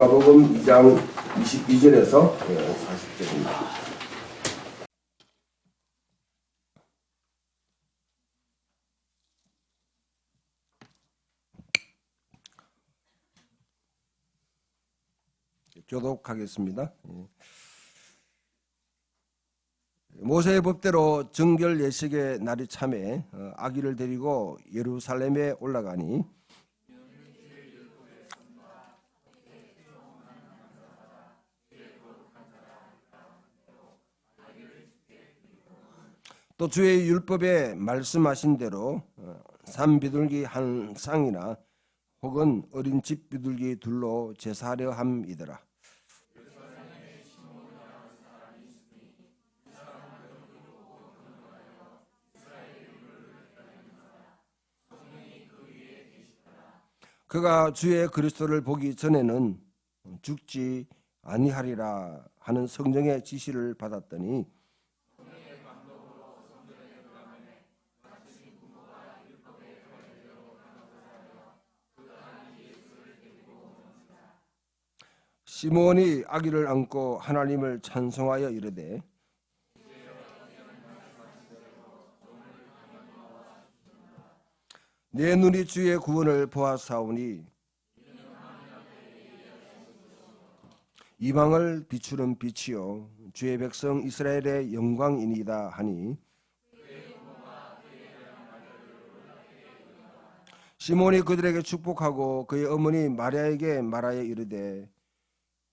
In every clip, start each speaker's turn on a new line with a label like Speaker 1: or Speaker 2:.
Speaker 1: 마가복음 2장 22절에서 40절입니다. 교독하겠습니다. 모세의 법대로 정결 예식의 날이 참에 아기를 데리고 예루살렘에 올라가니 또 주의 율법에 말씀하신 대로 산비둘기 한 쌍이나 혹은 어린 집 비둘기 둘로 제사하려 함이더라. 그가 주의 그리스도를 보기 전에는 죽지 아니하리라 하는 성령의 지시를 받았더니 시몬이 아기를 안고 하나님을 찬송하여 이르되 내 눈이 주의 구원을 보았사오니 이방을 비추는 빛이요 주의 백성 이스라엘의 영광이니이다 하니 시몬이 그들에게 축복하고 그의 어머니 마리아에게 말하여 이르되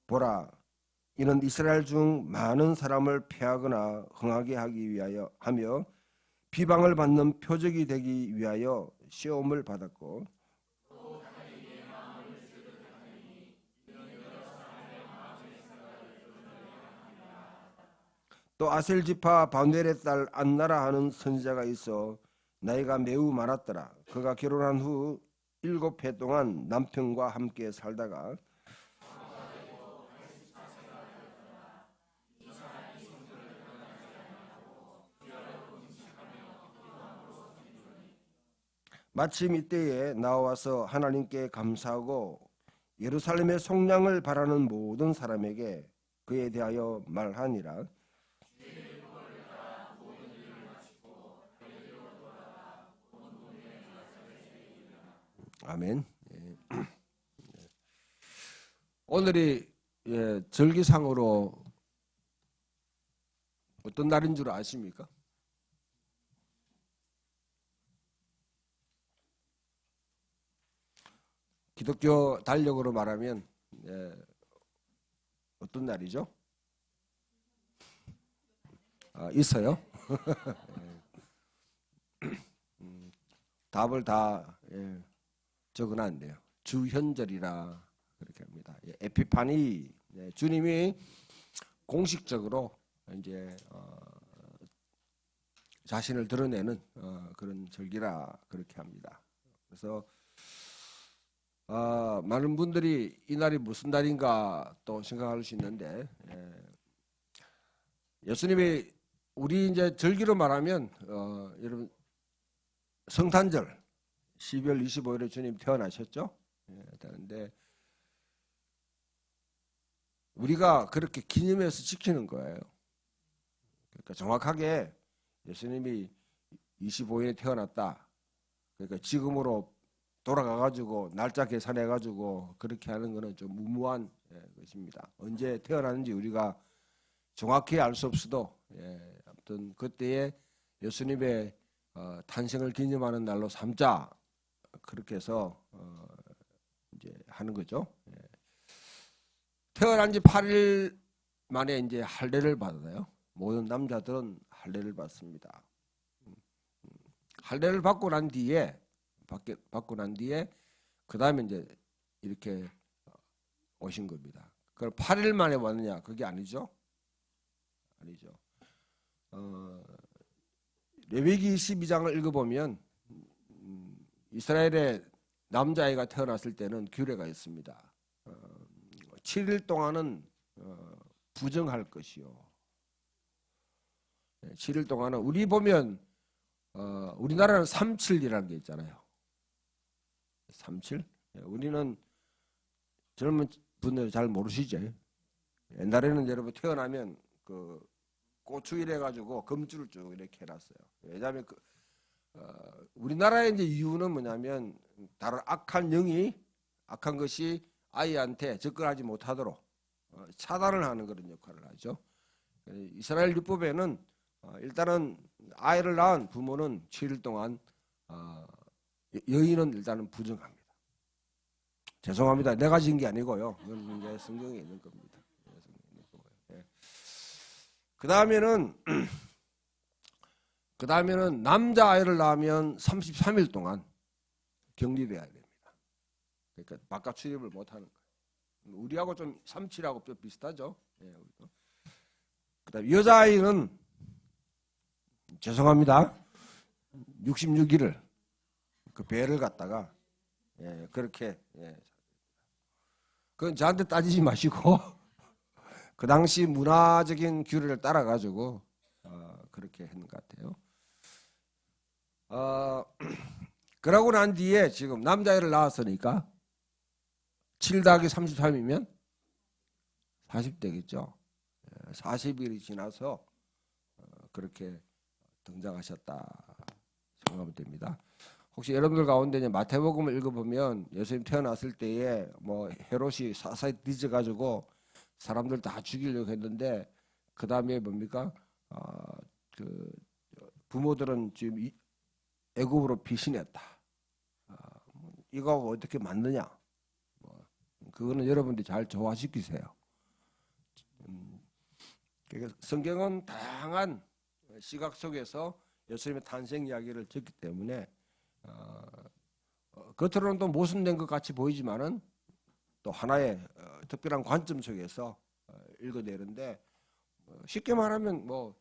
Speaker 1: 보라, 이는 이스라엘 중 많은 사람을 패하거나 흥하게 하기 위하여 하며 비방을 받는 표적이 되기 위하여 시험을 받았고 또 아셀 지파 바누엘의 딸 안나라 하는 선지자가 있어 나이가 매우 많았더라. 그가 결혼한 후 7해 동안 남편과 함께 살다가 마침 이때에 나와서 하나님께 감사하고 예루살렘의 속량을 바라는 모든 사람에게 그에 대하여 말하니라. 아멘. 오늘이 절기상으로 어떤 날인 줄 아십니까? 기독교 달력으로 말하면 어떤 날이죠? 있어요? 답을 다 적어놨는데요. 주현절이라 그렇게 합니다. 에피파니, 주님이 공식적으로 이제 자신을 드러내는 그런 절기라 그렇게 합니다. 그래서 많은 분들이 이 날이 무슨 날인가 또 생각할 수 있는데 예수님이 우리 이제 절기로 말하면 여러분 성탄절 12월 25일에 주님 태어나셨죠? 그런데 우리가 그렇게 기념해서 지키는 거예요. 그러니까 정확하게 예수님이 25일에 태어났다. 그러니까 지금으로 돌아가가지고 날짜 계산해가지고 그렇게 하는 것은 좀 무모한 것입니다. 언제 태어났는지 우리가 정확히 알 수 없어도 아무튼 그때에 예수님의 탄생을 기념하는 날로 삼자 그렇게 해서 이제 하는 거죠. 태어난 지 8일 만에 이제 할례를 받아요. 모든 남자들은 할례를 받습니다. 할례를 받고 난 뒤에 그 다음에 이제 이렇게 오신 겁니다. 그걸 8일 만에 왔느냐? 그게 아니죠. 아니죠. 레위기 12장을 읽어보면 이스라엘의 남자아이가 태어났을 때는 규례가 있습니다. 7일 동안은 부정할 것이요. 7일 동안은 우리 보면 우리나라는 3.7이라는 게 있잖아요. 3.7. 우리는 젊은 분들 잘 모르시죠? 옛날에는 여러분 태어나면 그 고추 이래 가지고 금줄을 쭉 이렇게 해놨어요. 왜냐하면 우리나라의 이제 이유는 뭐냐면 다른 악한 영이 악한 것이 아이한테 접근하지 못하도록 차단을 하는 그런 역할을 하죠. 이스라엘 율법에는 일단은 아이를 낳은 부모는 7일 동안 여인은 일단은 부정합니다. 죄송합니다. 내가 지은 게 아니고요. 그건 이제 성경에 있는 겁니다. 그 다음에는 남자 아이를 낳으면 33일 동안 격리돼야 됩니다. 그러니까 바깥 출입을 못하는 거예요. 우리하고 좀 37하고 좀 비슷하죠. 그다음 여자 아이는 죄송합니다. 66일을 그 배를 갖다가 그렇게 그건 저한테 따지지 마시고 그 당시 문화적인 규례를 따라 가지고 그렇게 했는 것 같아요. 그러고 난 뒤에 지금 남자애를 낳았으니까 7 더하기 33이면 40대겠죠. 40일이 지나서 그렇게 등장하셨다 생각하면 됩니다. 혹시 여러분들 가운데 이제 마태복음을 읽어보면 예수님 태어났을 때에 뭐 헤롯이 사사히 뒤져가지고 사람들 다 죽이려고 했는데 그 다음에 뭡니까? 그 부모들은 지금 애굽으로 피신했다. 이거 어떻게 맞느냐? 그거는 여러분들이 잘 조화시키세요. 그러니까 성경은 다양한 시각 속에서 예수님의 탄생 이야기를 적기 때문에 겉으로는 또 모순된 것 같이 보이지만은 또 하나의 특별한 관점 속에서 읽어내는데 쉽게 말하면 뭐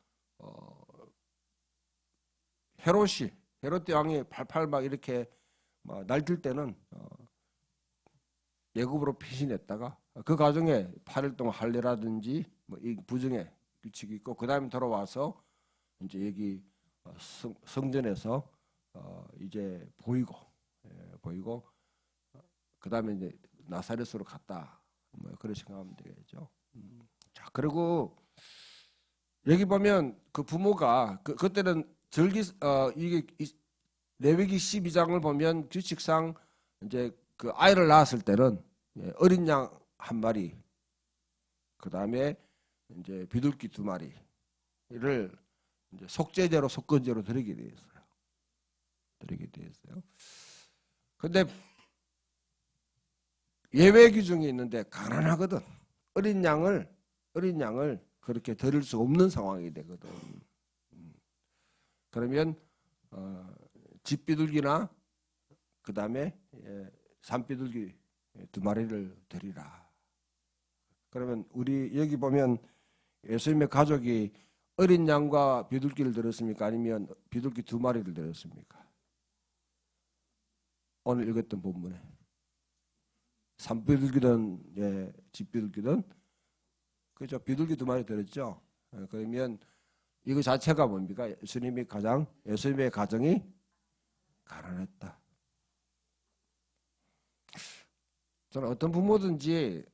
Speaker 1: 헤롯 왕이 팔팔 막 이렇게 막 날뛸 때는 애굽으로 피신했다가 그 과정에 8일 동안 할례라든지 뭐 이 부정의 규칙이 있고 그 다음에 돌아와서 이제 여기 성전에서 이제 보이고 그 다음에 이제 나사렛으로 갔다 뭐 그렇게 생각하면 되겠죠. 자 그리고 여기 보면 그 부모가 그때는 이게 레위기 12장을 보면 규칙상 이제 그 아이를 낳았을 때는 어린 양 한 마리, 그 다음에 이제 비둘기 2마리를 이제 속죄제로 속건제로 드리게 되었어요. 근데 예외 규정이 있는데 가난하거든. 어린 양을 그렇게 드릴 수 없는 상황이 되거든. 그러면 집비둘기나 그 다음에 산비둘기 2마리를 드리라. 그러면 우리 여기 보면 예수님의 가족이 어린 양과 비둘기를 드렸습니까? 아니면 비둘기 2마리를 드렸습니까? 오늘 읽었던 본문에 산비둘기든 집비둘기든 그죠? 비둘기 2마리 드렸죠. 그러면 이거 자체가 뭡니까? 예수님의 가정이 가난했다. 저는 어떤 부모든지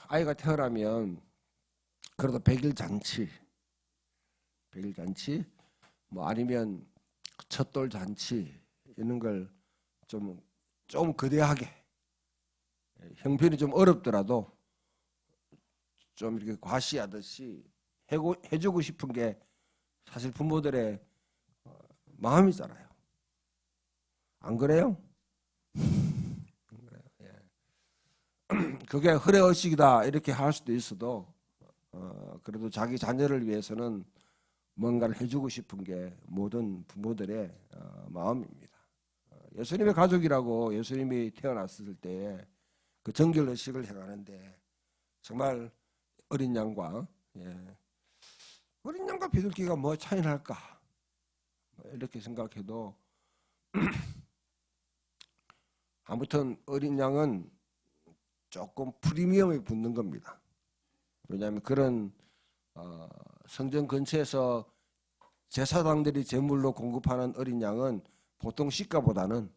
Speaker 1: 아이가 태어나면 그래도 100일 잔치 뭐 아니면 첫돌 잔치 이런 걸 좀 거대하게 형편이 좀 어렵더라도 좀 이렇게 과시하듯이 해주고 싶은 게 사실 부모들의 마음이잖아요. 안 그래요? 그게 흐레의식이다 이렇게 할 수도 있어도 그래도 자기 자녀를 위해서는 뭔가를 해주고 싶은 게 모든 부모들의 마음입니다. 예수님의 가족이라고 예수님이 태어났을 때 그 정결의식을 행하는데 정말 어린 양과 비둘기가 뭐 차이 날까 이렇게 생각해도 아무튼 어린 양은 조금 프리미엄이 붙는 겁니다. 왜냐하면 그런 성전 근처에서 제사장들이 제물로 공급하는 어린 양은 보통 시가보다는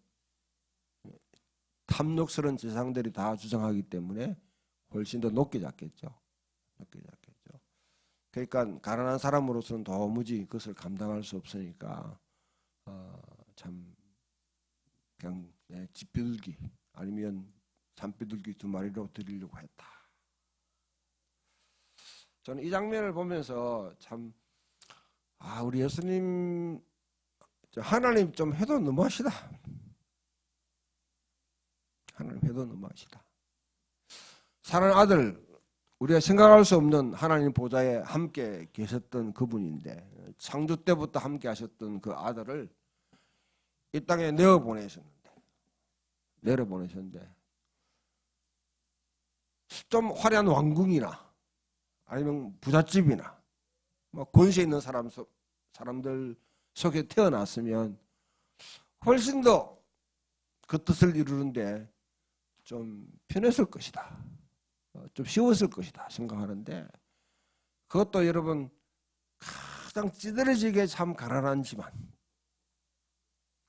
Speaker 1: 탐욕스러운 제사장들이 다 주장하기 때문에 훨씬 더 높게 잡겠죠. 높게 잡겠죠. 그러니까 가난한 사람으로서는 도무지 그것을 감당할 수 없으니까 참 그냥 집비둘기 아니면 산비둘기 2마리로 드리려고 했다. 저는 이 장면을 보면서 참 우리 예수님 하나님 좀 해도 너무하시다. 하나님 해도 너무하시다. 사랑하는 아들, 우리가 생각할 수 없는 하나님 보좌에 함께 계셨던 그분인데 창조 때부터 함께 하셨던 그 아들을 이 땅에 내려보내셨는데 좀 화려한 왕궁이나 아니면 부잣집이나 뭐 권세 있는 사람들 속에 태어났으면 훨씬 더 그 뜻을 이루는데 좀 편했을 것이다. 좀 쉬웠을 것이다 생각하는데 그것도 여러분 가장 찌들어지게 참 가난한 집안,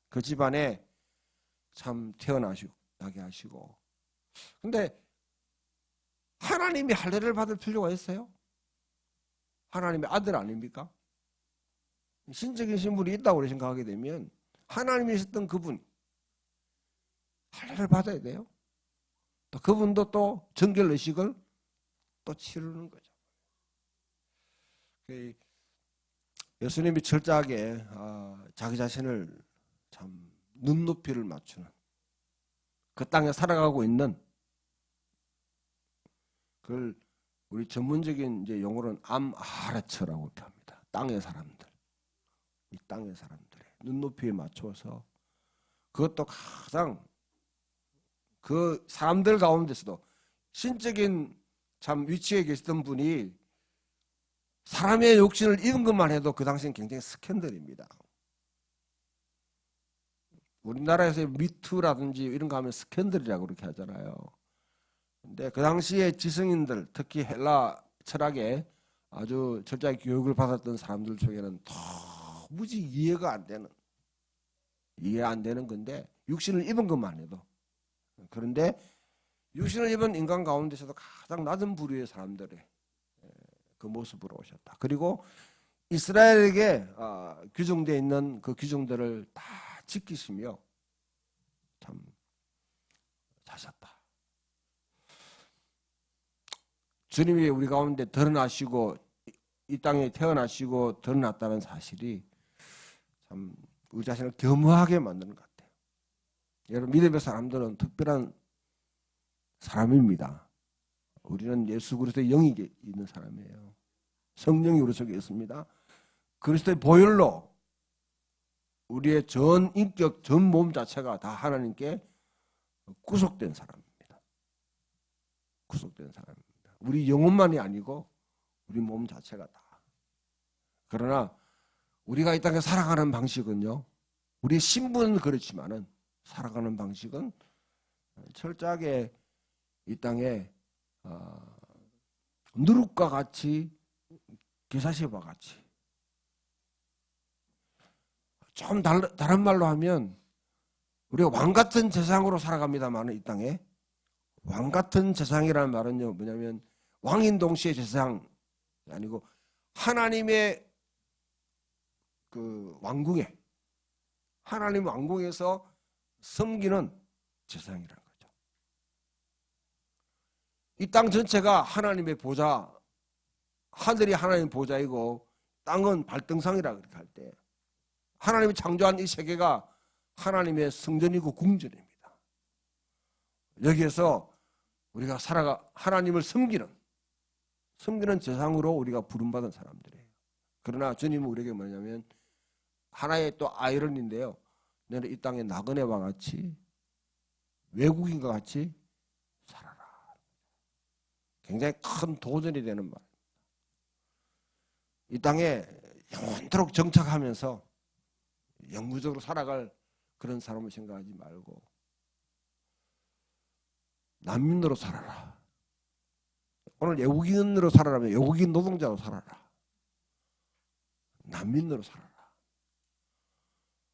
Speaker 1: 그 집안에 참 태어나게 하시고, 근데 하나님이 할례를 받을 필요가 있어요? 하나님의 아들 아닙니까? 신적인 신분이 있다고 생각하게 되면 하나님이 있었던 그분 할례를 받아야 돼요. 또 그분도 또 정결 의식을 또 치르는 거죠. 예수님이 철저하게 자기 자신을 참 눈높이를 맞추는, 그 땅에 살아가고 있는, 그걸 우리 전문적인 이제 용어로는 암하르츠라고 표합니다. 땅의 사람들, 이 땅의 사람들의 눈높이에 맞춰서, 그것도 가장 그 사람들 가운데서도 신적인 참 위치에 계시던 분이 사람의 욕심을 입은 것만 해도 그 당시엔 굉장히 스캔들입니다. 우리나라에서 미투라든지 이런 거 하면 스캔들이라고 그렇게 하잖아요. 근데 그 당시에 지성인들, 특히 헬라 철학에 아주 철저하게 교육을 받았던 사람들 중에는 도무지 이해 안 되는 건데, 육신을 입은 것만 해도. 그런데 육신을 입은 인간 가운데서도 가장 낮은 부류의 사람들의 그 모습으로 오셨다. 그리고 이스라엘에게 규정되어 있는 그 규정들을 다 지키시며 참 사셨다. 주님이 우리 가운데 드러나시고 이 땅에 태어나시고 드러났다는 사실이 참 우리 자신을 겸허하게 만드는 것 같아요. 여러분, 믿음의 사람들은 특별한 사람입니다. 우리는 예수 그리스도의 영이 있는 사람이에요. 성령이 우리 속에 있습니다. 그리스도의 보혈로 우리의 전 인격, 전 몸 자체가 다 하나님께 구속된 사람입니다. 구속된 사람입니다. 우리 영혼만이 아니고 우리 몸 자체가 다. 그러나 우리가 이 땅에 살아가는 방식은요, 우리의 신분은 그렇지만은 살아가는 방식은 철저하게 이 땅에 누룩과 같이, 게사시와 같이, 좀 다른 말로 하면 우리가 왕같은 재상으로 살아갑니다만, 이 땅에 왕같은 재상이라는 말은요, 뭐냐면 왕인 동시에 재상이 아니고 하나님의 그 왕궁에, 하나님 왕궁에서 섬기는 재상이라는 거죠. 이 땅 전체가 하나님의 보좌, 하늘이 하나님의 보좌이고 땅은 발등상이라 그렇게 할 때, 하나님이 창조한 이 세계가 하나님의 성전이고 궁전입니다. 여기에서 우리가 하나님을 섬기는 재상으로 우리가 부름받은 사람들이에요. 그러나 주님은 우리에게 뭐냐면 하나의 또 아이러니인데요, 너는 이 땅에 나그네와 같이, 외국인과 같이 살아라. 굉장히 큰 도전이 되는 말. 이 땅에 영원토록 정착하면서 영구적으로 살아갈 그런 사람을 생각하지 말고 난민으로 살아라. 오늘 외국인으로 살아라면 외국인 노동자로 살아라. 난민으로 살아라.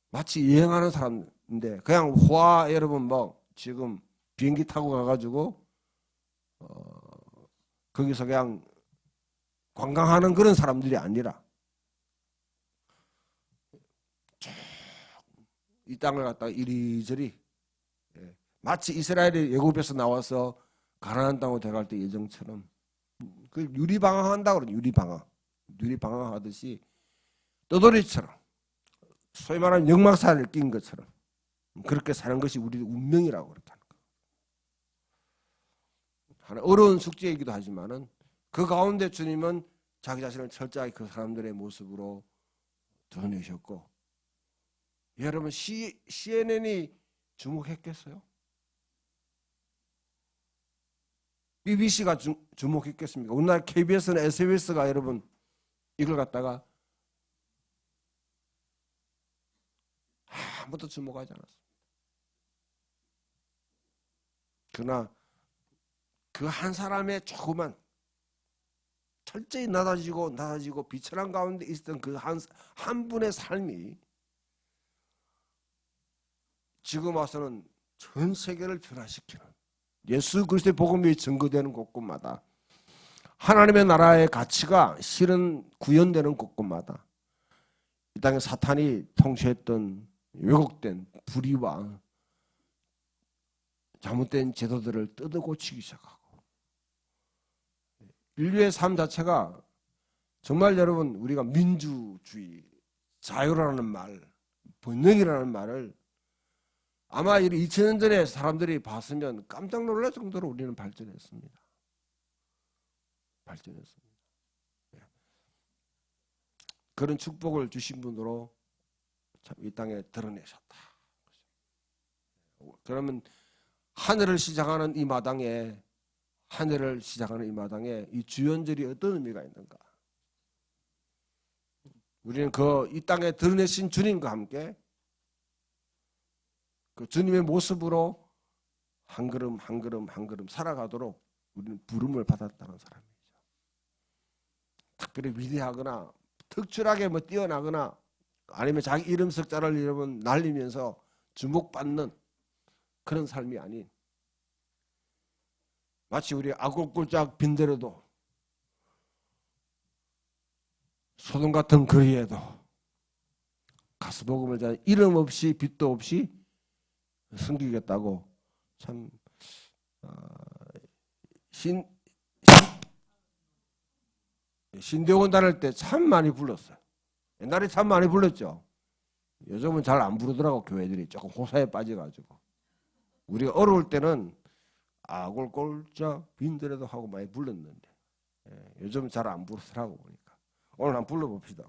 Speaker 1: 마치 여행하는 사람인데 그냥 여러분 뭐 지금 비행기 타고 가가지고 거기서 그냥 관광하는 그런 사람들이 아니라 이 땅을 갖다가 이리저리 마치 이스라엘이 애굽에서 나와서 가나안 땅으로 들어갈 때 예정처럼 그 유리방황한다고 그러죠. 유리방황하듯이 떠돌이처럼 소위 말하는 역막산을 낀 것처럼 그렇게 사는 것이 우리의 운명이라고 그렇다는 거예요. 하나 어려운 숙제이기도 하지만은 그 가운데 주님은 자기 자신을 철저하게 그 사람들의 모습으로 드러내셨고, 여러분 CNN이 주목했겠어요? BBC가 주목했겠습니까? 우리나라 KBS나 SBS가 여러분 이걸 갖다가 아무도 주목하지 않았습니다. 그러나 그 한 사람의 조그만 철저히 낮아지고 비천한 가운데 있었던 그 한 분의 삶이 지금 와서는 전 세계를 변화시키는, 예수 그리스도의 복음이 증거되는 곳곳마다, 하나님의 나라의 가치가 실은 구현되는 곳곳마다 이 땅에 사탄이 통치했던 왜곡된 불의와 잘못된 제도들을 뜯어고치기 시작하고, 인류의 삶 자체가 정말 여러분, 우리가 민주주의, 자유라는 말, 번영이라는 말을 아마 2000년 전에 사람들이 봤으면 깜짝 놀랄 정도로 우리는 발전했습니다. 그런 축복을 주신 분으로 참 이 땅에 드러내셨다. 그러면 하늘을 시작하는 이 마당에 이 주연절이 어떤 의미가 있는가? 우리는 이 땅에 드러내신 주님과 함께 그 주님의 모습으로 한 걸음 살아가도록 우리는 부름을 받았다는 사람이죠. 특별히 위대하거나 특출하게 뛰어나거나 아니면 자기 이름 석자를 여러분 날리면서 주목받는 그런 삶이 아닌, 마치 우리 아골골짝 빈대로도 소돔 같은 거리에도 가스복음을 잘 이름 없이 빛도 없이 숨기겠다고 참 신대원 다닐 때 참 많이 불렀어요. 옛날에 참 많이 불렀죠. 요즘은 잘 안 부르더라고. 교회들이 조금 호사에 빠져가지고. 우리가 어려울 때는 아골골짝 빈대로도 하고 많이 불렀는데 요즘은 잘 안 부르더라고 보니까. 오늘 한번 불러봅시다.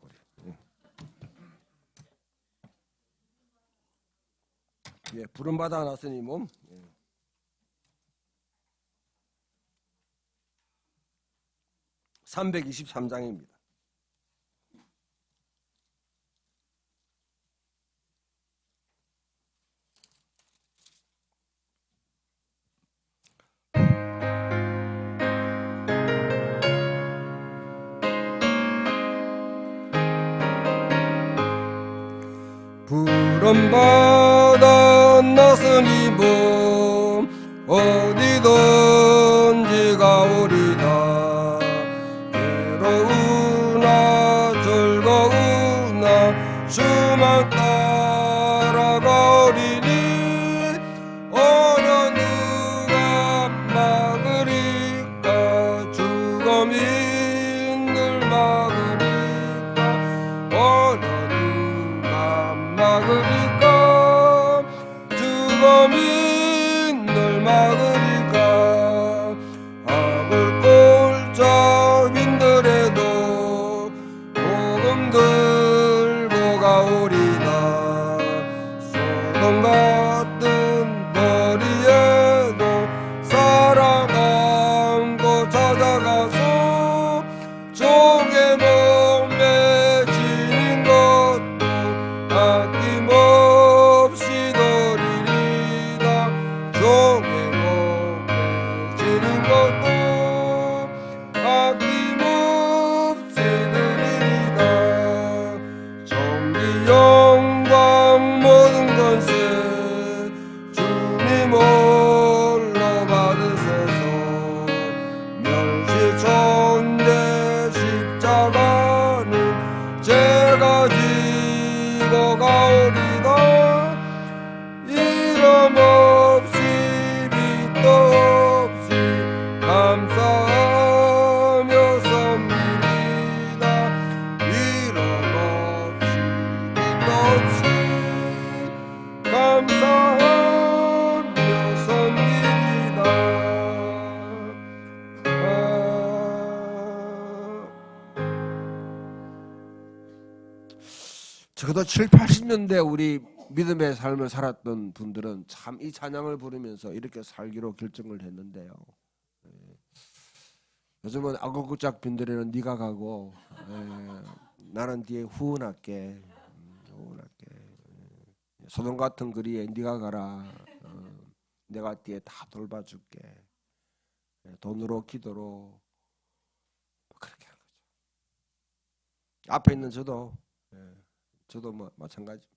Speaker 1: 예, 부름받아 놨으니 몸. 323장입니다. 부름받아 놨으니 몸 어디든지 가오리다. 괴로우나 즐거우나 주만 따라가오리니 어느 누가 막으리까. 죽음이 늘 막으리까. 어느 누가 막으리까. 죽음이 늘 막으리까. 아굴골짜빈들에도 복음 들고 가오리다. 소돔 같은 거리에도 사랑 안고 찾아가서 종의 몸에 지닌 것도 아낌없이 드리리다. 종의 몸에 지닌 것도 아낌없이 드리리다. 정기 영광 모든 것을 주님 홀로 받으소서. 멸시 적어도 7, 80년대 우리 믿음의 삶을 살았던 분들은 참 이 찬양을 부르면서 이렇게 살기로 결정을 했는데요. 요즘은 아구구짝 빈들에는 네가 가고 나는 뒤에 후원할게. 후원할게. 소돔 같은 거리에 네가 가라. 내가 뒤에 다 돌봐줄게. 돈으로 기도로 그렇게 하는 거죠. 앞에 있는 저도 뭐 마찬가지입니다.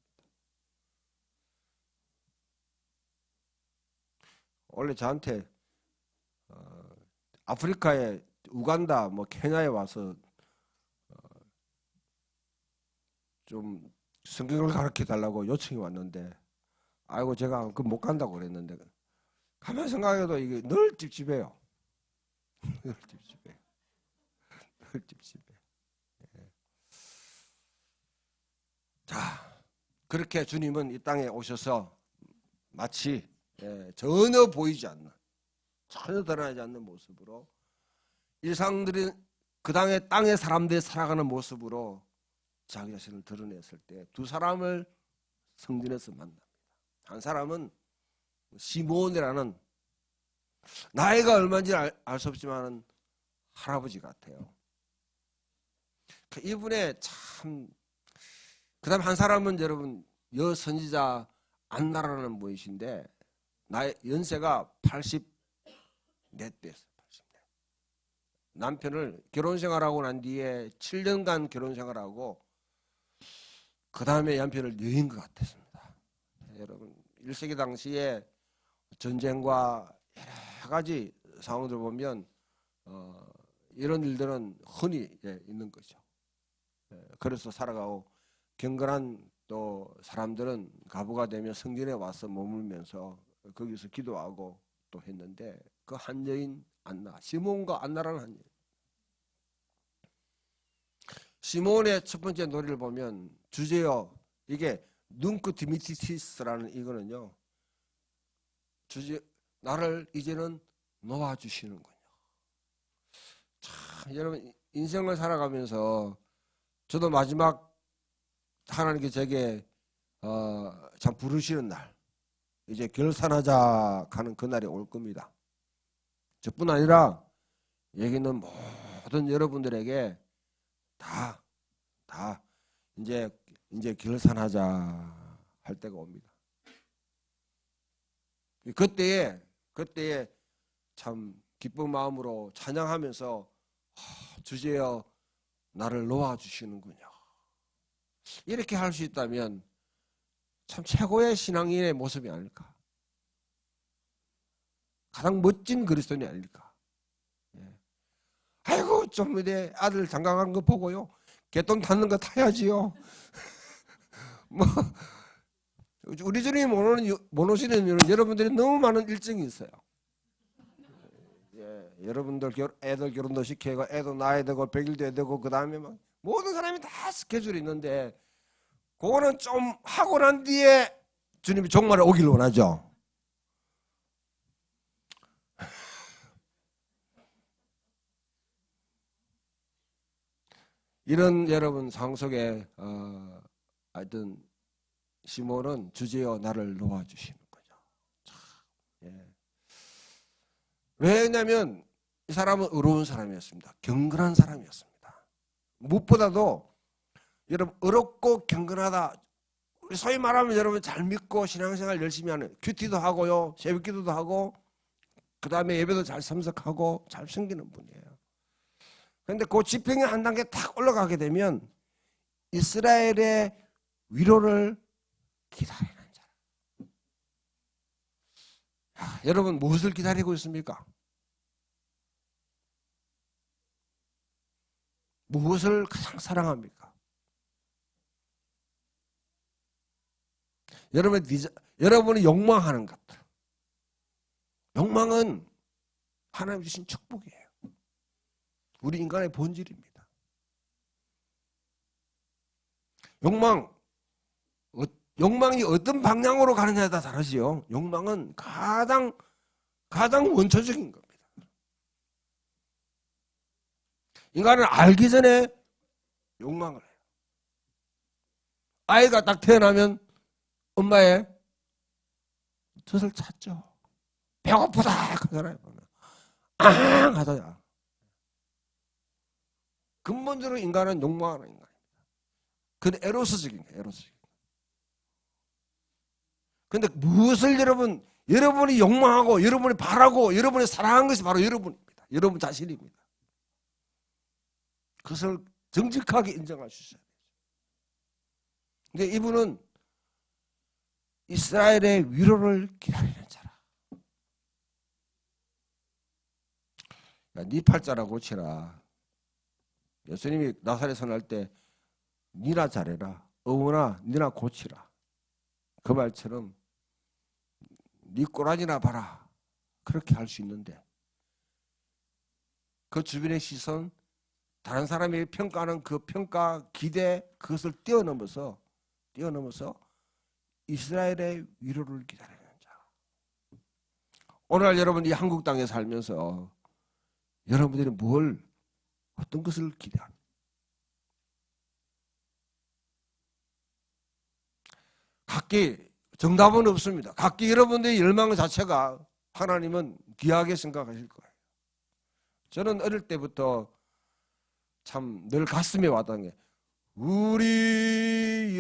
Speaker 1: 원래 저한테 아프리카에 우간다, 뭐 케냐에 와서 좀 성경을 가르쳐 달라고 요청이 왔는데, 아이고 제가 그 못 간다고 그랬는데, 가만 생각해도 이게 늘 찝찝해요. 늘 찝찝해. 늘 찝찝해. 자, 그렇게 주님은 이 땅에 오셔서 마치 전혀 보이지 않는, 전혀 드러나지 않는 모습으로 일상들이 그 땅의 사람들이 살아가는 모습으로 자기 자신을 드러냈을 때 두 사람을 성전에서 만납니다. 한 사람은 시몬이라는 나이가 얼마인지 알 수 없지만 할아버지 같아요. 이분의 참, 그 다음 한 사람은 여러분 여선지자 안나라는 분이신데 나의 연세가 80넷. 남편을 결혼생활하고 난 뒤에 7년간 결혼생활하고 그 다음에 남편을 여인 것 같았습니다. 여러분 1세기 당시에 전쟁과 여러 가지 상황들 보면 이런 일들은 흔히 있는 거죠. 그래서 살아가고 경건한 또 사람들은 과부가 되면 성전에 와서 머물면서 거기서 기도하고 또 했는데 그 한 여인 안나, 시몬과 안나라는 한 여인. 시몬의 첫 번째 노래를 보면 주제요, 이게 눈크 디미티티스라는 이거는요, 주제 나를 이제는 놓아주시는군요. 참 여러분 인생을 살아가면서 저도 마지막 하나님께 제게 참 부르시는 날, 이제 결산하자 하는 그날이 올 겁니다. 저뿐 아니라 여기 있는 모든 여러분들에게 다 이제 결산하자 할 때가 옵니다. 그때에 참 기쁜 마음으로 찬양하면서 주제여 나를 놓아주시는군요. 이렇게 할 수 있다면 참 최고의 신앙인의 모습이 아닐까. 가장 멋진 그리스도인이 아닐까. 아이고 좀 이제 아들 장가간 거 보고요, 개똥 탔는 거 타야지요. 뭐 우리 주님 못 오시는 이유는 여러분들이 너무 많은 일정이 있어요. 여러분들 애들 결혼도 시키고 애도 낳아야 되고 100일도 해야 되고 그 다음에 막 모든 사람이 다 스케줄이 있는데 그거는 좀 하고 난 뒤에 주님이 정말 오길 원하죠. 이런 여러분 상황 속에 하여튼 시몬은 주제여 나를 놓아주시는 거죠. 왜냐하면 이 사람은 의로운 사람이었습니다. 경건한 사람이었습니다. 무엇보다도 여러분 어렵고 경건하다, 우리 소위 말하면 여러분 잘 믿고 신앙생활 열심히 하는, 큐티도 하고요, 새벽기도도 하고 그 다음에 예배도 잘 참석하고 잘 섬기는 분이에요. 그런데 그 지평이 한 단계 탁 올라가게 되면 이스라엘의 위로를 기다리는 자라. 여러분 무엇을 기다리고 있습니까? 무엇을 가장 사랑합니까? 여러분이 욕망하는 것들. 욕망은 하나님 주신 축복이에요. 우리 인간의 본질입니다. 욕망이 어떤 방향으로 가느냐에 따라 다르지요. 욕망은 가장 원초적인 겁니다. 인간은 알기 전에 욕망을 해요. 아이가 딱 태어나면 엄마의 젖을 찾죠. 배고프다 하잖아요. 하잖아. 근본적으로 인간은 욕망하는 인간입니다. 그건 에로스적인 거예요. 에로스적인. 근데 무엇을 여러분이 욕망하고 여러분이 바라고 여러분이 사랑하는 것이 바로 여러분입니다. 여러분 자신입니다. 그것을 정직하게 인정할 수 있어요. 근데 이분은 이스라엘의 위로를 기다리는 자라. 야, 네 팔자라 고치라. 예수님이 나사렛 선할 때 니나 잘해라. 어머나 니나 고치라. 그 말처럼 네 꼬라지나 봐라. 그렇게 할 수 있는데 그 주변의 시선, 다른 사람이 평가하는 그 평가, 기대, 그것을 뛰어넘어서 이스라엘의 위로를 기다리는 자. 오늘 여러분 이 한국 땅에 살면서 여러분들이 어떤 것을 기대합니까? 각기 정답은 없습니다. 각기 여러분들의 열망 자체가 하나님은 귀하게 생각하실 거예요. 저는 어릴 때부터 참 늘 가슴에 와닿은 게 우리의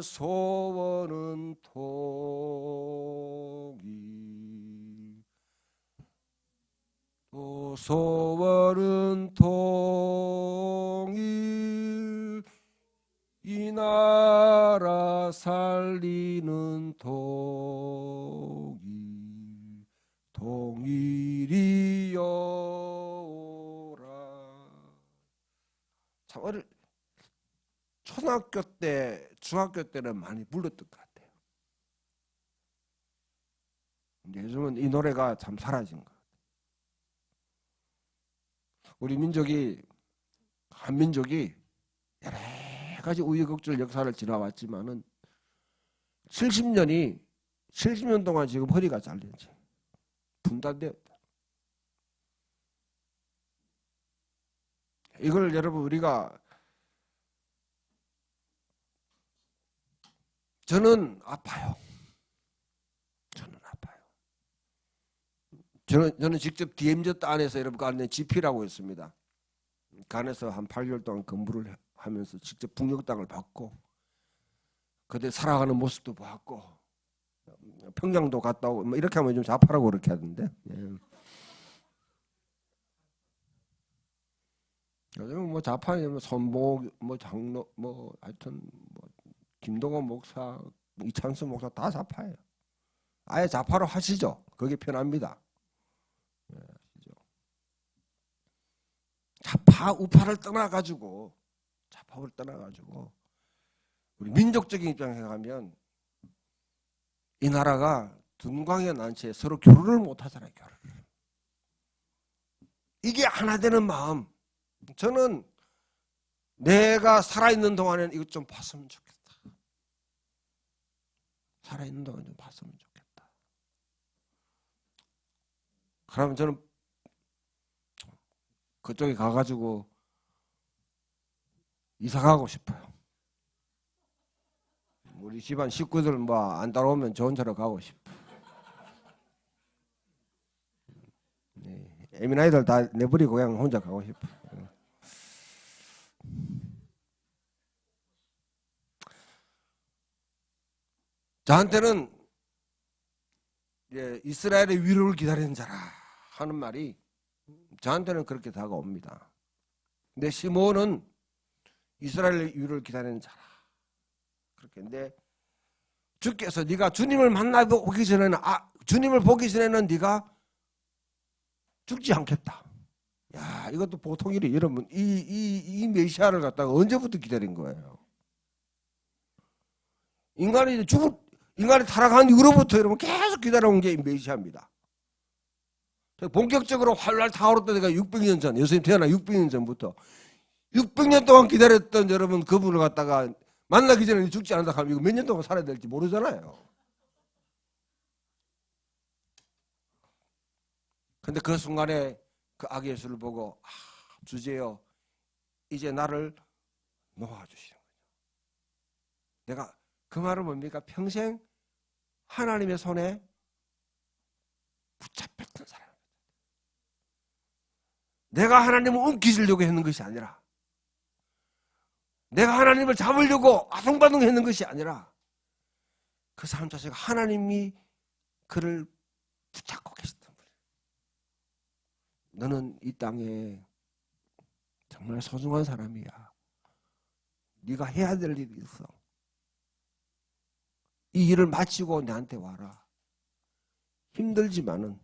Speaker 1: 소원은 통일 또 소원은 통일 이 나라 살리는 통일이여라. 참 초등학교 때, 중학교 때는 많이 불렀던 것 같아요. 근데 요즘은 이 노래가 참 사라진 것 같아요. 우리 민족이, 한민족이 여러 가지 우여곡절 역사를 지나왔지만은 70년 동안 지금 허리가 잘렸지. 분단되었다. 이걸 여러분 우리가 저는 아파요. 저는 직접 DMZ 안에서 여러분 안에 GP라고 했습니다. 그 안에서 한 8개월 동안 근무를 하면서 직접 북녘 땅을 봤고 그때 살아가는 모습도 봤고 평양도 갔다 오고 뭐 이렇게 하면 좀 자파라고 그렇게 하던데. 예. 요즘 뭐 자파는 손목 뭐 장로 뭐 하여튼 뭐 김동원 목사 이창수 목사 다 자파예요. 아예 자파로 하시죠. 그게 편합니다. 예, 자파 우파를 떠나가지고 우리 민족적인 입장에서 가면 이 나라가 둔광에 난 채 서로 교류를 못 하잖아요. 교류를. 이게 하나 되는 마음. 저는 내가 살아있는 동안에는 이것 좀 봤으면 좋겠다. 살아있는 동안 좀 봤으면 좋겠다. 그러면 저는 그쪽에 가가지고 이사 가고 싶어요. 우리 집안 식구들 뭐 안 따라오면 좋은 차로 가고 싶어. 네. 애미나이들 다 내버리고 그냥 혼자 가고 싶어. 저한테는 이스라엘의 위로를 기다리는 자라 하는 말이 저한테는 그렇게 다가옵니다. 근데 시몬은 이스라엘의 위로를 기다리는 자라. 그렇게. 근데 주께서 네가 주님을 만나보기 전에는 주님을 보기 전에는 네가 죽지 않겠다. 야, 이것도 보통 일이 여러분 이 메시아를 갖다가 언제부터 기다린 거예요? 인간이 타락한 이후로부터 여러분 계속 기다려온 게 메시아입니다. 본격적으로 활활 타오르던 데가 600년 전, 예수님 태어나 600년 전부터 600년 동안 기다렸던 여러분 그분을 갖다가 만나기 전에 죽지 않는다 하면 이거 몇 년 동안 살아야 될지 모르잖아요. 근데 그 순간에 그 아기 예수를 보고 주제여 이제 나를 놓아주시는 거죠. 내가 그 말은 뭡니까? 평생 하나님의 손에 붙잡혔던 사람. 내가 하나님을 움켜쥐려고 했는 것이 아니라, 내가 하나님을 잡으려고 아둥바둥 했는 것이 아니라, 그 사람 자체가 하나님이 그를 붙잡고 계셨던 분이에요. 너는 이 땅에 정말 소중한 사람이야. 네가 해야 될 일이 있어. 이 일을 마치고 나한테 와라. 힘들지만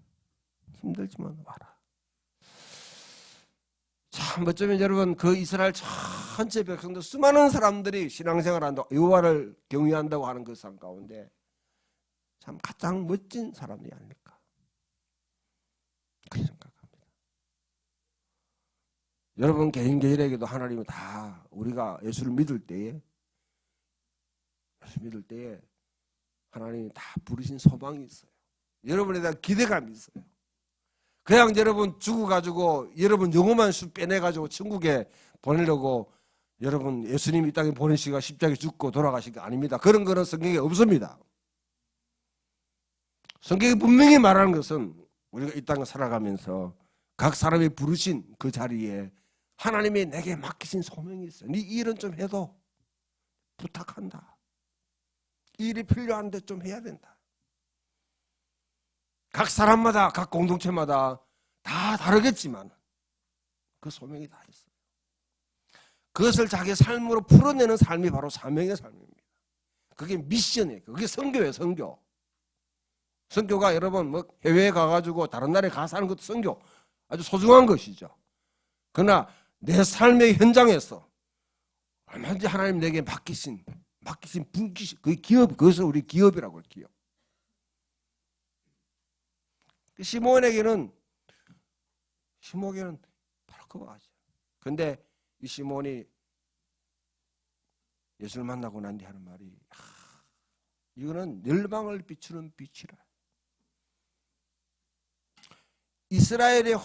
Speaker 1: 와라. 참 어쩌면 여러분, 그 이스라엘 전체 백성들 수많은 사람들이 신앙생활한다고 여호와를 경외한다고 하는 그 삶 가운데 참 가장 멋진 사람이 아닐까 그렇게 생각합니다. 여러분 개인에게도 하나님은 다 우리가 예수를 믿을 때에 하나님이 다 부르신 소망이 있어요. 여러분에 대한 기대감이 있어요. 그냥 여러분 죽어가지고 여러분 영혼만 빼내가지고 천국에 보내려고 여러분 예수님이 이 땅에 보내시가 십자가에 죽고 돌아가신 게 아닙니다. 그런 거는 성경에 없습니다. 성경이 분명히 말하는 것은 우리가 이 땅을 살아가면서 각 사람이 부르신 그 자리에 하나님이 내게 맡기신 소명이 있어요. 네 일은 좀 해도 부탁한다. 이 일이 필요한데 좀 해야 된다. 각 사람마다 각 공동체마다 다 다르겠지만 그 소명이 다 있어요. 그것을 자기 삶으로 풀어내는 삶이 바로 사명의 삶입니다. 그게 미션이에요. 그게 선교예요. 선교. 선교가 여러분 뭐 해외에 가가지고 다른 나라에 가서 하는 것도 선교 아주 소중한 것이죠. 그러나 내 삶의 현장에서 얼마든지 하나님 내게 맡기신 분기신 그 기업, 그것을 우리 기업이라고 해요. 기업. 시몬에게는 바로 그거 가죠. 근데 이 시몬이 예수를 만나고 난 뒤에 하는 말이 이거는 열방을 비추는 빛이라. 이스라엘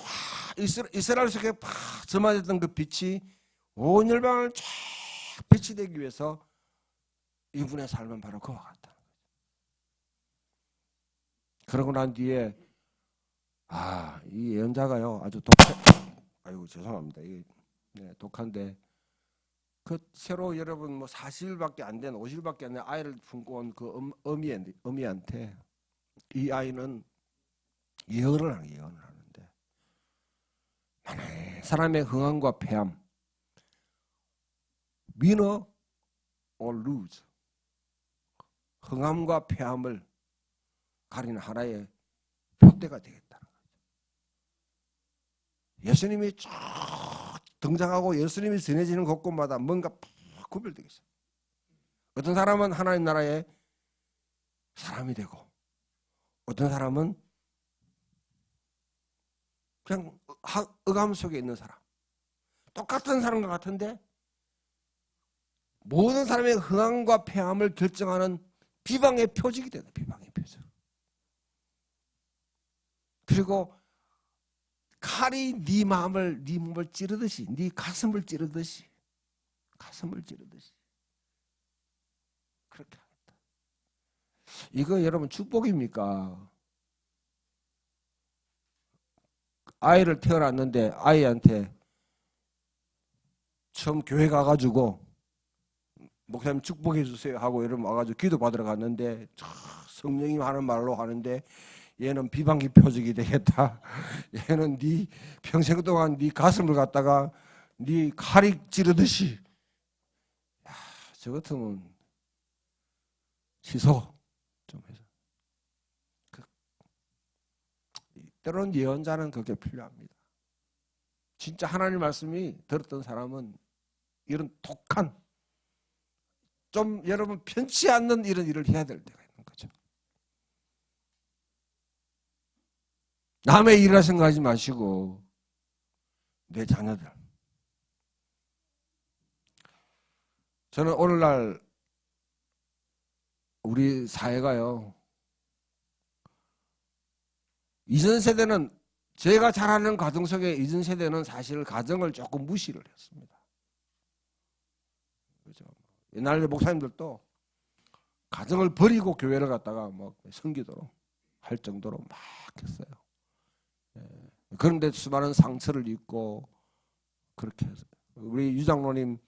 Speaker 1: 속에 팍 점화됐던 그 빛이 온 열방을 쫙 빛이 되기 위해서 이분의 삶은 바로 그와 같다. 그러고 난 뒤에 이 예언자가요 아주 아이고 죄송합니다. 이게 독한데 그 새로 여러분 뭐 40일밖에 안 된 50일밖에 안 된 아이를 품고 온 그 어미한테 이 아이는 예언을 하는데 많은 사람의 흥함과 패함, winner or lose, 흥함과 패함을 가리는 하나의 표대가 되겠다는 거죠. 예수님이 쭉 등장하고 예수님이 전해지는 곳곳마다 뭔가 구별되게 있어요. 어떤 사람은 하나님 나라의 사람이 되고 어떤 사람은 그냥 억암 속에 있는 사람. 똑같은 사람과 같은데 모든 사람의 흥함과 패함을 결정하는 비방의 표적이 되는 비방의 표적. 그리고 칼이 네 마음을, 네 몸을 찌르듯이, 네 가슴을 찌르듯이 그렇게 하겠다. 이거 여러분 축복입니까? 아이를 태어났는데 아이한테 처음 교회 가가지고 목사님 축복해 주세요 하고 여러분 와가지고 기도 받으러 갔는데 성령이 하는 말로 하는데 얘는 비방기 표적이 되겠다. 얘는 네 평생 동안 네 가슴을 갖다가 네 칼이 찌르듯이. 저 같으면 취소 좀 해서. 때로는 예언자는 그게 필요합니다. 진짜 하나님 말씀이 들었던 사람은 이런 독한 좀 여러분 편치 않는 이런 일을 해야 될 때가 있는 거죠. 남의 일이라 생각하지 마시고 내 자녀들. 저는 오늘날 우리 사회가요. 이전 세대는 제가 잘 아는 가정 속에 이전 세대는 사실 가정을 조금 무시를 했습니다. 그렇죠? 옛날 목사님들도 가정을 버리고 교회를 갔다가 뭐 선기도로 할 정도로 막 했어요. 그런데 수많은 상처를 입고 그렇게 해서 우리 유장로님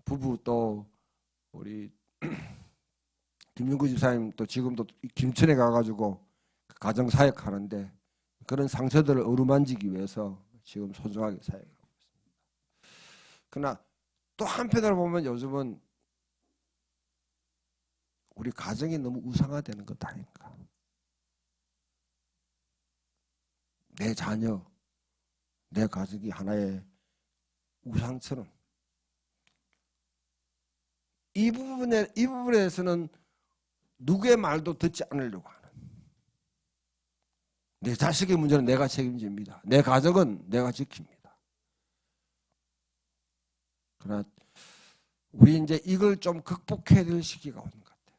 Speaker 1: 부부 또 우리 김윤구 집사님 또 지금도 김천에 가가지고 가정 사역하는데 그런 상처들을 어루만지기 위해서 지금 소중하게 사역하고 있습니다. 그러나 또 한편으로 보면 요즘은 우리 가정이 너무 우상화되는 것 아닌가. 내 자녀, 내 가족이 하나의 우상처럼 이 부분에서는 누구의 말도 듣지 않으려고 하는. 내 자식의 문제는 내가 책임집니다. 내 가족은 내가 지킵니다. 그러나 우리 이제 이걸 좀 극복해야 될 시기가 오는 것 같아요.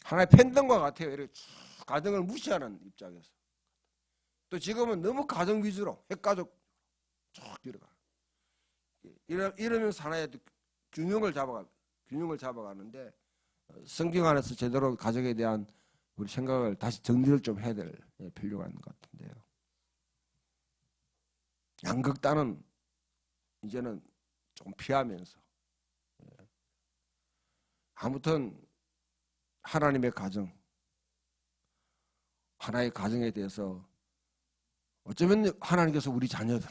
Speaker 1: 하나의 팬덤과 같아요. 이렇게 쭉 가정을 무시하는 입장에서. 또 지금은 너무 가정 위주로 핵가족 쭉 들어가. 이러면서 하나의 균형을 잡아가는데 성경 안에서 제대로 가족에 대한 우리 생각을 다시 정리를 좀 해야 될 필요가 있는 것 같은데요. 양극단은 이제는 좀 피하면서 아무튼 하나님의 가정, 하나의 가정에 대해서 어쩌면 하나님께서 우리 자녀들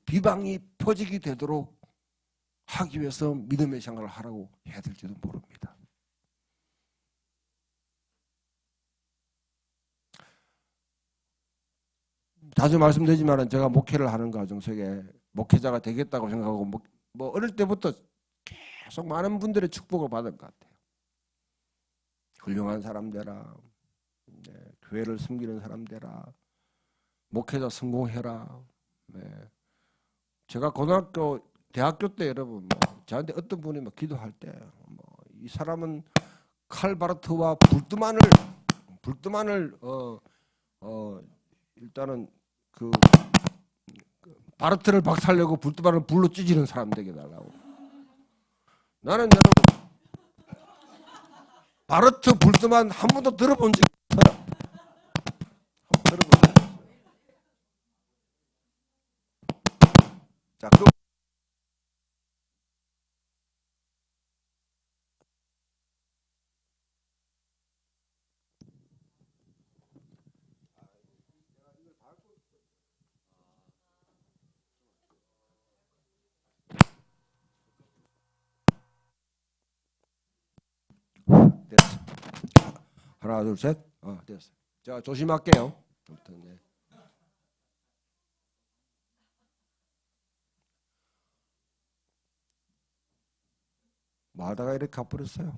Speaker 1: 비방이 퍼지게 되도록 하기 위해서 믿음의 생활을 하라고 해야 될지도 모릅니다. 자주 말씀드리지만 제가 목회를 하는 과정 속에 목회자가 되겠다고 생각하고 뭐 어릴 때부터 계속 많은 분들의 축복을 받은 것 같아요. 훌륭한 사람 되라, 교회를 섬기는 사람 되라, 목회자 성공해라. 제가 고등학교, 대학교 때 여러분 저한테 어떤 분이 막 기도할 때 이 사람은 칼바르트와 불뜨만을 일단은 그 바르트를 박살내고 불뜨만을 불로 찢는 사람 되게 달라고. 나는 여러분 바르트 불뜨만 한 번도 들어본 적이 없어요. 한 번 들어본 적이 없어요. 자, 됐어. 하나, 둘, 셋. 됐어. 자, 조심할게요. 아무튼, 네. 뭐 하다가 이렇게 가버렸어요.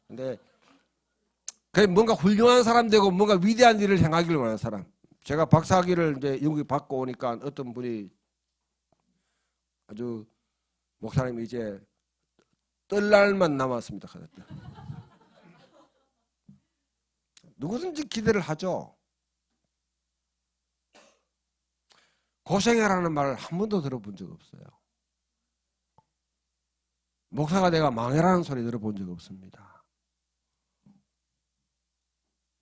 Speaker 1: 근데 뭔가 훌륭한 사람 되고 뭔가 위대한 일을 행하기를 원하는 사람. 제가 박사학위를 이제 영국에 받고 오니까 어떤 분이 아주 목사님이 이제 뜰 날만 남았습니다. 누구든지 기대를 하죠. 고생해라는 말을 한 번도 들어본 적 없어요. 목사가 내가 망해라는 소리 들어본 적 없습니다.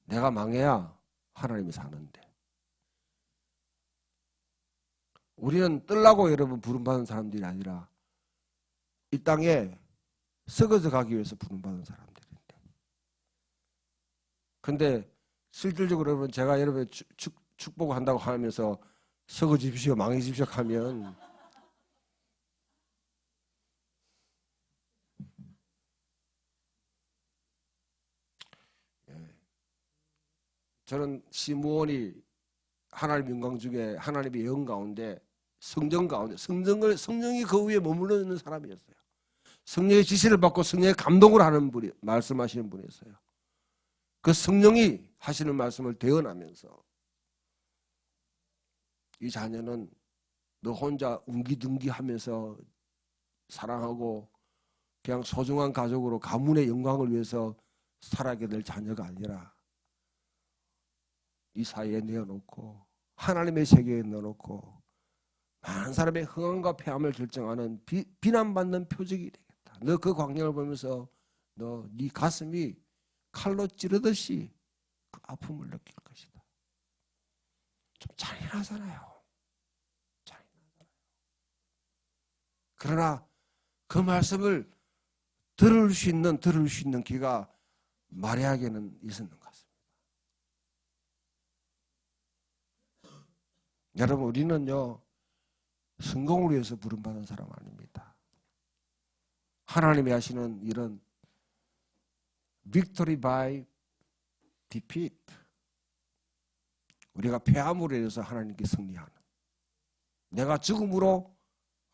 Speaker 1: 내가 망해야 하나님이 사는데. 우리는 뜰라고 여러분 부름받은 사람들이 아니라 이 땅에 썩어져 가기 위해서 부름받은 사람들인데. 근데 실질적으로 여러분 제가 여러분 축복한다고 하면서 썩어집시오 망해집시오 하면 저는 시므온이 하나님의 영광 중에 하나님의 영 가운데 성령 가운데 성령이 그 위에 머물러 있는 사람이었어요. 성령의 지시를 받고 성령의 감동을 하는 분이 말씀하시는 분이었어요. 그 성령이 하시는 말씀을 대언하면서 이 자녀는 너 혼자 웅기둥기하면서 사랑하고 그냥 소중한 가족으로 가문의 영광을 위해서 살아가게 될 자녀가 아니라 이 사이에 내어놓고 하나님의 세계에 넣어놓고 많은 사람의 흥함과 패함을 결정하는 비난받는 표적이 되겠다. 너 그 광경을 보면서 네 가슴이 칼로 찌르듯이 그 아픔을 느낄 것이다. 좀 잔인하잖아요. 그러나 그 말씀을 들을 수 있는 귀가 마리아에게는 있었는 것 같습니다. 여러분, 우리는요 성공을 위해서 부름받은 사람 아닙니다. 하나님이 하시는 이런 victory by defeat, 우리가 패함으로 인해서 하나님께 승리하는, 내가 죽음으로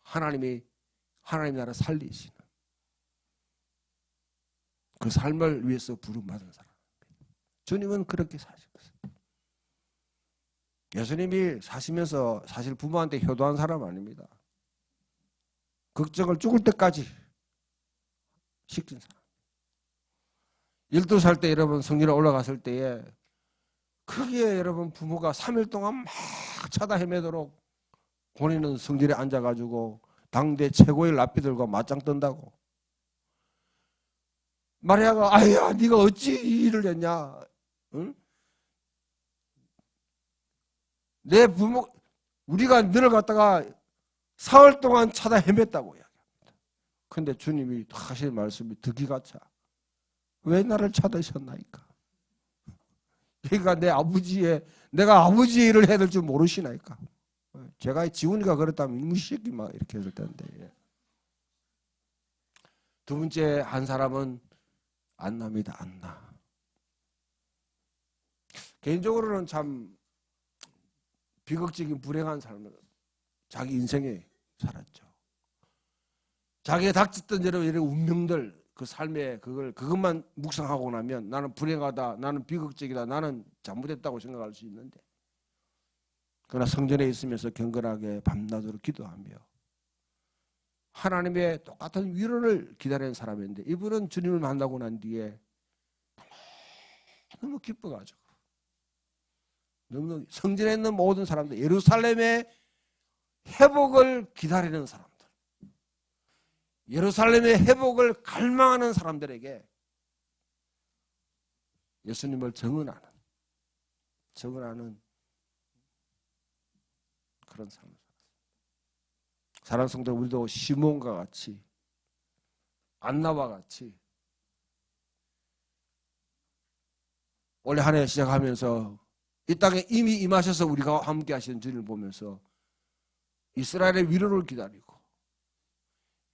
Speaker 1: 하나님 나라 살리시는 그 삶을 위해서 부름받은 사람입니다. 주님은 그렇게 사셨어요. 예수님이 사시면서 사실 부모한테 효도한 사람 아닙니다. 걱정을 죽을 때까지 시킨 사람. 12살 때 여러분 성전에 올라갔을 때에 크게 여러분 부모가 3일 동안 막 찾아 헤매도록 본인은 성전에 앉아가지고 당대 최고의 랍비들과 맞짱 뜬다고. 마리아가 아야 네가 어찌 이 일을 했냐? 응? 내 부모 우리가 너를 갖다가 사흘 동안 찾아 헤맸다고 이야기합니다. 그런데 주님이 하실 말씀이 더 기가 차. 왜 나를 찾으셨나이까? 그러니까 내가 아버지의 일을 해야 될 줄 모르시나이까? 제가 지훈이가 그랬다면 무시새끼 막 이렇게 했을 텐데. 두 번째 한 사람은 안나입니다. 안나. 개인적으로는 참 비극적인 불행한 삶을 자기 인생에 살았죠. 자기가 닥쳤던 여러 운명들, 그 삶에 그것만 묵상하고 나면 나는 불행하다, 나는 비극적이다, 나는 잘못했다고 생각할 수 있는데, 그러나 성전에 있으면서 경건하게 밤낮으로 기도하며 하나님의 똑같은 위로를 기다리는 사람인데, 이분은 주님을 만나고 난 뒤에 너무 기뻐가지고 너무 성전에 있는 모든 사람들, 예루살렘의 회복을 기다리는 사람들, 예루살렘의 회복을 갈망하는 사람들에게 예수님을 증언하는 그런 삶을 살았습니다. 사랑하는 성도, 우리도 시몬과 같이, 안나와 같이 올해 한 해 시작하면서 이 땅에 이미 임하셔서 우리가 함께 하시는 주님을 보면서 이스라엘의 위로를 기다리고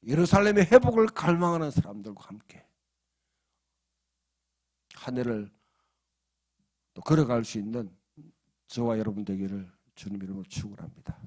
Speaker 1: 예루살렘의 회복을 갈망하는 사람들과 함께 한 해를 또 걸어갈 수 있는 저와 여러분 되기를 주님 이름으로 축원합니다.